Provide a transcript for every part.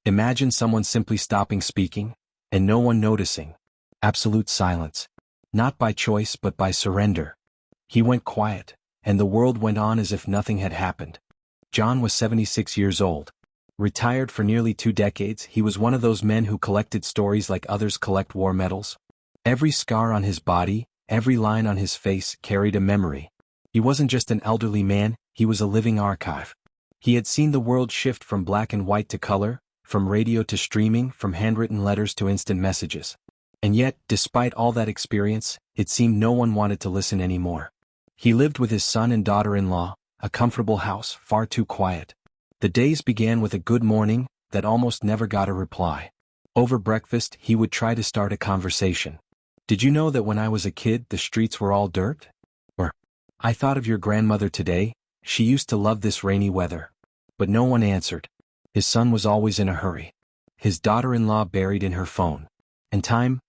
Imagine someone simply stopping speaking, and no one noticing. Absolute silence. Not by choice but by surrender. He went quiet, and the world went on as if nothing had happened. John was 76 years old. Retired for nearly 2 decades, he was one of those men who collected stories like others collect war medals. Every scar on his body, every line on his face carried a memory. He wasn't just an elderly man, he was a living archive. He had seen the world shift from black and white to color, from radio to streaming, from handwritten letters to instant messages. And yet, despite all that experience, it seemed no one wanted to listen anymore. He lived with his son and daughter-in-law, a comfortable house, far too quiet. The days began with a good morning that almost never got a reply. Over breakfast, he would try to start a conversation. "Did you know that when I was a kid the streets were all dirt?" Or, "I thought of your grandmother today, she used to love this rainy weather." But no one answered. His son was always in a hurry. His daughter-in-law buried in her phone. And time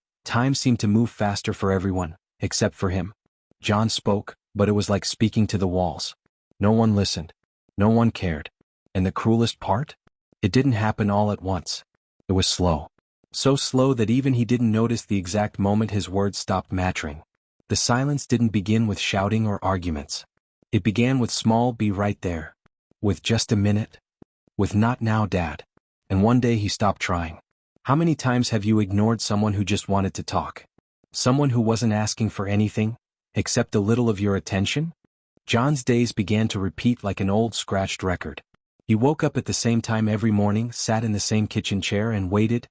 seemed to move faster for everyone, except for him. John spoke, but it was like speaking to the walls. No one listened. No one cared. And the cruelest part? It didn't happen all at once. It was slow. So slow that even he didn't notice the exact moment his words stopped mattering. The silence didn't begin with shouting or arguments. It began with small "be right there." With "just a minute." With "not now, Dad." And one day he stopped trying. How many times have you ignored someone who just wanted to talk? Someone who wasn't asking for anything, except a little of your attention? John's days began to repeat like an old scratched record. He woke up at the same time every morning, sat in the same kitchen chair and waited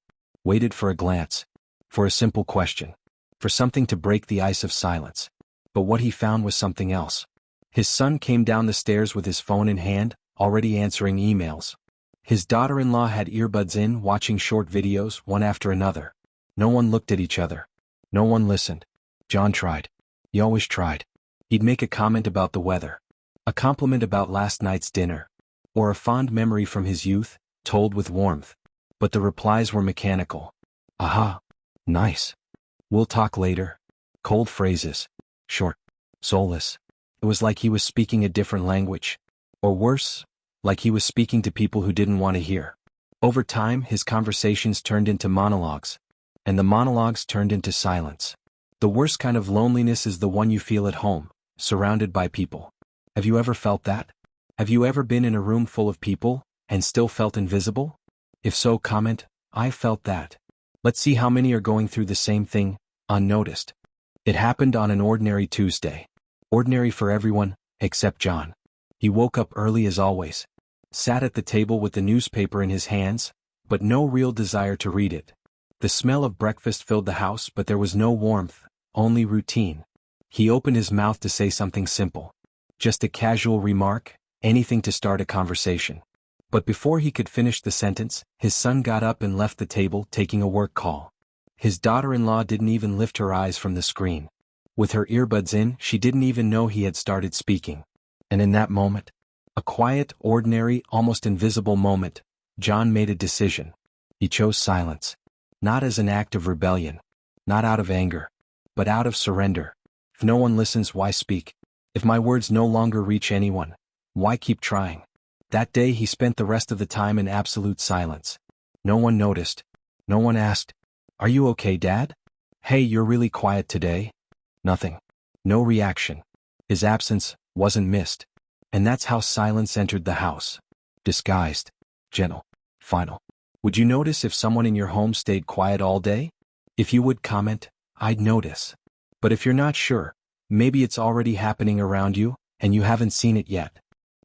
for a glance, for a simple question, for something to break the ice of silence. But what he found was something else. His son came down the stairs with his phone in hand, already answering emails. His daughter-in-law had earbuds in, watching short videos, one after another. No one looked at each other. No one listened. John tried. He always tried. He'd make a comment about the weather, a compliment about last night's dinner, or a fond memory from his youth, told with warmth. But the replies were mechanical. "Aha. Nice. We'll talk later." Cold phrases. Short. Soulless. It was like he was speaking a different language. Or worse, like he was speaking to people who didn't want to hear. Over time, his conversations turned into monologues. And the monologues turned into silence. The worst kind of loneliness is the one you feel at home, surrounded by people. Have you ever felt that? Have you ever been in a room full of people, and still felt invisible? If so, comment, "I felt that." Let's see how many are going through the same thing, unnoticed. It happened on an ordinary Tuesday. Ordinary for everyone, except John. He woke up early as always. Sat at the table with the newspaper in his hands, but no real desire to read it. The smell of breakfast filled the house, but there was no warmth, only routine. He opened his mouth to say something simple. Just a casual remark, anything to start a conversation. But before he could finish the sentence, his son got up and left the table, taking a work call. His daughter-in-law didn't even lift her eyes from the screen. With her earbuds in, she didn't even know he had started speaking. And in that moment, a quiet, ordinary, almost invisible moment, John made a decision. He chose silence. Not as an act of rebellion. Not out of anger. But out of surrender. If no one listens, why speak? If my words no longer reach anyone, why keep trying? That day he spent the rest of the time in absolute silence. No one noticed. No one asked, "Are you okay, Dad? Hey, you're really quiet today." Nothing. No reaction. His absence wasn't missed. And that's how silence entered the house. Disguised. Gentle. Final. Would you notice if someone in your home stayed quiet all day? If you would, comment, "I'd notice." But if you're not sure, maybe it's already happening around you, and you haven't seen it yet.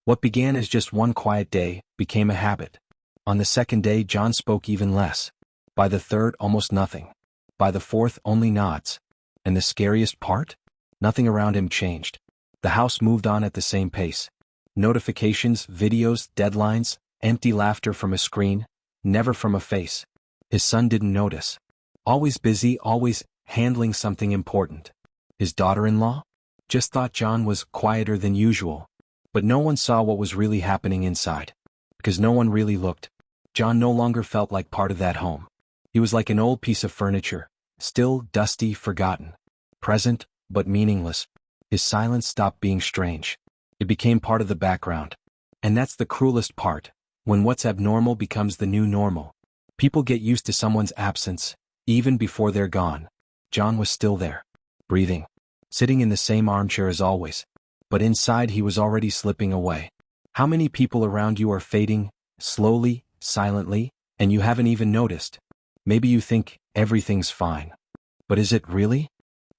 What began as just one quiet day became a habit. On the second day, John spoke even less. By the third, almost nothing. By the fourth, only nods. And the scariest part? Nothing around him changed. The house moved on at the same pace. Notifications, videos, deadlines, empty laughter from a screen, never from a face. His son didn't notice. Always busy, always handling something important. His daughter-in-law? Just thought John was quieter than usual. But no one saw what was really happening inside. Because no one really looked. John no longer felt like part of that home. He was like an old piece of furniture, still, dusty, forgotten. Present, but meaningless. His silence stopped being strange. It became part of the background. And that's the cruelest part, when what's abnormal becomes the new normal. People get used to someone's absence, even before they're gone. John was still there, breathing, sitting in the same armchair as always. But inside he was already slipping away. How many people around you are fading, slowly, silently, and you haven't even noticed? Maybe you think everything's fine. But is it really?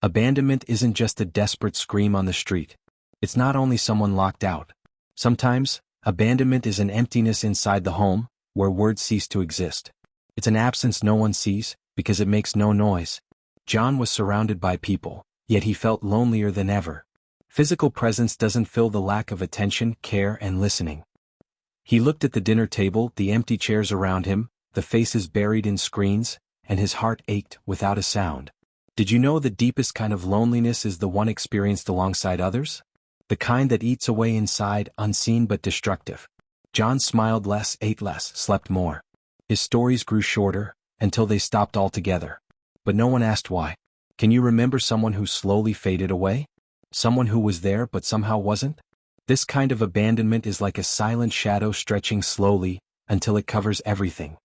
Abandonment isn't just a desperate scream on the street. It's not only someone locked out. Sometimes, abandonment is an emptiness inside the home, where words cease to exist. It's an absence no one sees, because it makes no noise. John was surrounded by people, yet he felt lonelier than ever. Physical presence doesn't fill the lack of attention, care, and listening. He looked at the dinner table, the empty chairs around him, the faces buried in screens, and his heart ached without a sound. Did you know the deepest kind of loneliness is the one experienced alongside others? The kind that eats away inside, unseen but destructive. John smiled less, ate less, slept more. His stories grew shorter, until they stopped altogether. But no one asked why. Can you remember someone who slowly faded away? Someone who was there but somehow wasn't? This kind of abandonment is like a silent shadow stretching slowly, until it covers everything.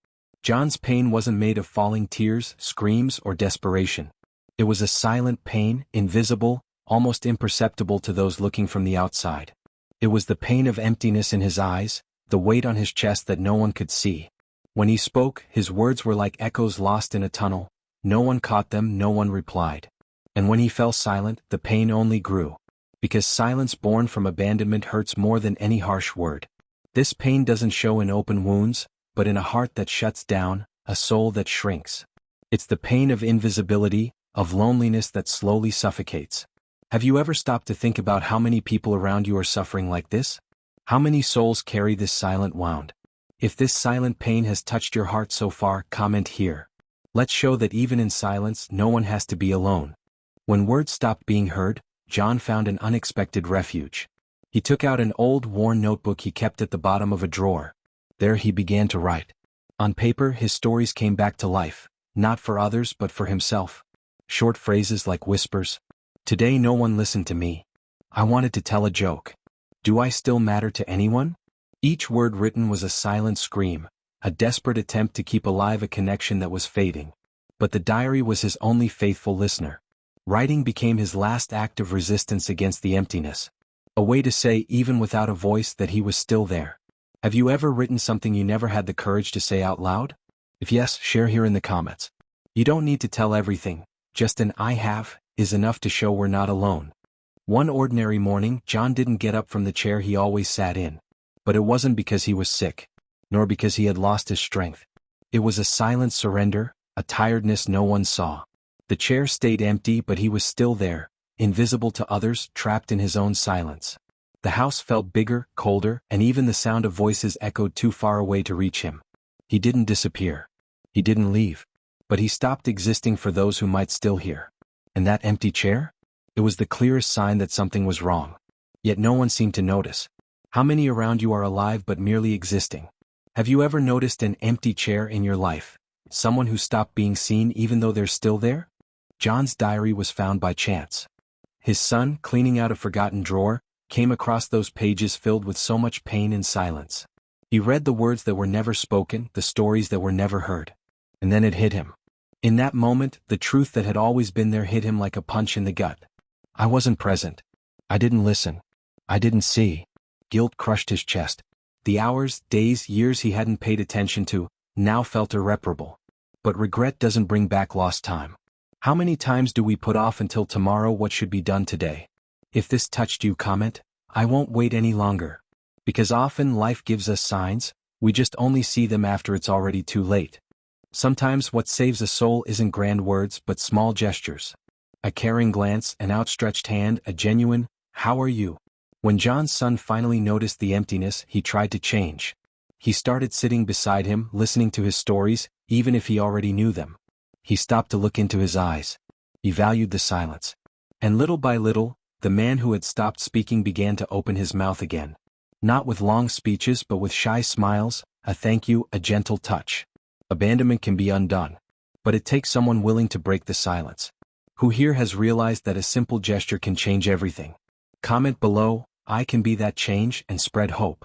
John's pain wasn't made of falling tears, screams, or desperation. It was a silent pain, invisible, almost imperceptible to those looking from the outside. It was the pain of emptiness in his eyes, the weight on his chest that no one could see. When he spoke, his words were like echoes lost in a tunnel. No one caught them, no one replied. And when he fell silent, the pain only grew. Because silence born from abandonment hurts more than any harsh word. This pain doesn't show in open wounds, but in a heart that shuts down, a soul that shrinks. It's the pain of invisibility, of loneliness that slowly suffocates. Have you ever stopped to think about how many people around you are suffering like this? How many souls carry this silent wound? If this silent pain has touched your heart so far, comment here. Let's show that even in silence, no one has to be alone. When words stopped being heard, John found an unexpected refuge. He took out an old, worn notebook he kept at the bottom of a drawer. There he began to write. On paper, his stories came back to life, not for others but for himself. Short phrases like whispers. Today no one listened to me. I wanted to tell a joke. Do I still matter to anyone? Each word written was a silent scream, a desperate attempt to keep alive a connection that was fading. But the diary was his only faithful listener. Writing became his last act of resistance against the emptiness. A way to say, even without a voice, that he was still there. Have you ever written something you never had the courage to say out loud? If yes, share here in the comments. You don't need to tell everything, just an "I have" is enough to show we're not alone. One ordinary morning, John didn't get up from the chair he always sat in. But it wasn't because he was sick, nor because he had lost his strength. It was a silent surrender, a tiredness no one saw. The chair stayed empty, but he was still there, invisible to others, trapped in his own silence. The house felt bigger, colder, and even the sound of voices echoed too far away to reach him. He didn't disappear. He didn't leave. But he stopped existing for those who might still hear. And that empty chair? It was the clearest sign that something was wrong. Yet no one seemed to notice. How many around you are alive but merely existing? Have you ever noticed an empty chair in your life? Someone who stopped being seen even though they're still there? John's diary was found by chance. His son, cleaning out a forgotten drawer, came across those pages filled with so much pain and silence. He read the words that were never spoken, the stories that were never heard. And then it hit him. In that moment, the truth that had always been there hit him like a punch in the gut. I wasn't present. I didn't listen. I didn't see. Guilt crushed his chest. The hours, days, years he hadn't paid attention to, now felt irreparable. But regret doesn't bring back lost time. How many times do we put off until tomorrow what should be done today? If this touched you, comment, I won't wait any longer. Because often life gives us signs, we just only see them after it's already too late. Sometimes what saves a soul isn't grand words but small gestures. A caring glance, an outstretched hand, a genuine, "How are you?" When John's son finally noticed the emptiness, he tried to change. He started sitting beside him, listening to his stories, even if he already knew them. He stopped to look into his eyes. He valued the silence. And little by little, the man who had stopped speaking began to open his mouth again. Not with long speeches but with shy smiles, a thank you, a gentle touch. Abandonment can be undone. But it takes someone willing to break the silence. Who here has realized that a simple gesture can change everything? Comment below, I can be that change, and spread hope.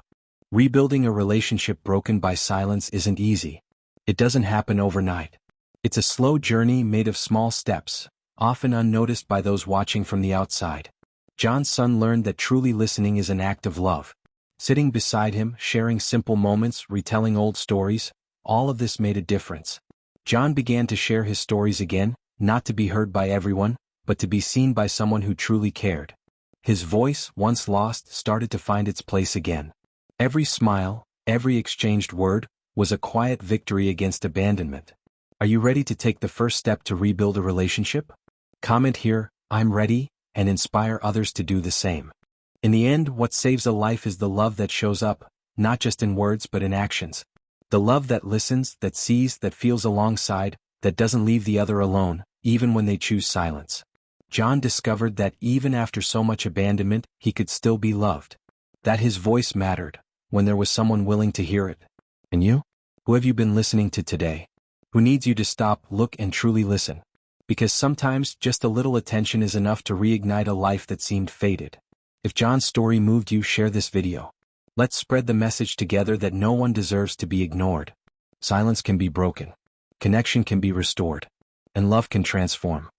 Rebuilding a relationship broken by silence isn't easy. It doesn't happen overnight. It's a slow journey made of small steps, often unnoticed by those watching from the outside. John's son learned that truly listening is an act of love. Sitting beside him, sharing simple moments, retelling old stories, all of this made a difference. John began to share his stories again, not to be heard by everyone, but to be seen by someone who truly cared. His voice, once lost, started to find its place again. Every smile, every exchanged word, was a quiet victory against abandonment. Are you ready to take the first step to rebuild a relationship? Comment here, "I'm ready," and inspire others to do the same. In the end, what saves a life is the love that shows up, not just in words but in actions. The love that listens, that sees, that feels alongside, that doesn't leave the other alone, even when they choose silence. John discovered that even after so much abandonment, he could still be loved. That his voice mattered, when there was someone willing to hear it. And you? Who have you been listening to today? Who needs you to stop, look, and truly listen? Because sometimes just a little attention is enough to reignite a life that seemed fated. If John's story moved you, share this video. Let's spread the message together that no one deserves to be ignored. Silence can be broken. Connection can be restored. And love can transform.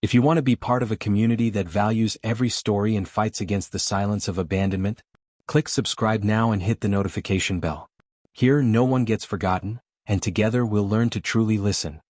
If you want to be part of a community that values every story and fights against the silence of abandonment, click subscribe now and hit the notification bell. Here, no one gets forgotten, and together we'll learn to truly listen.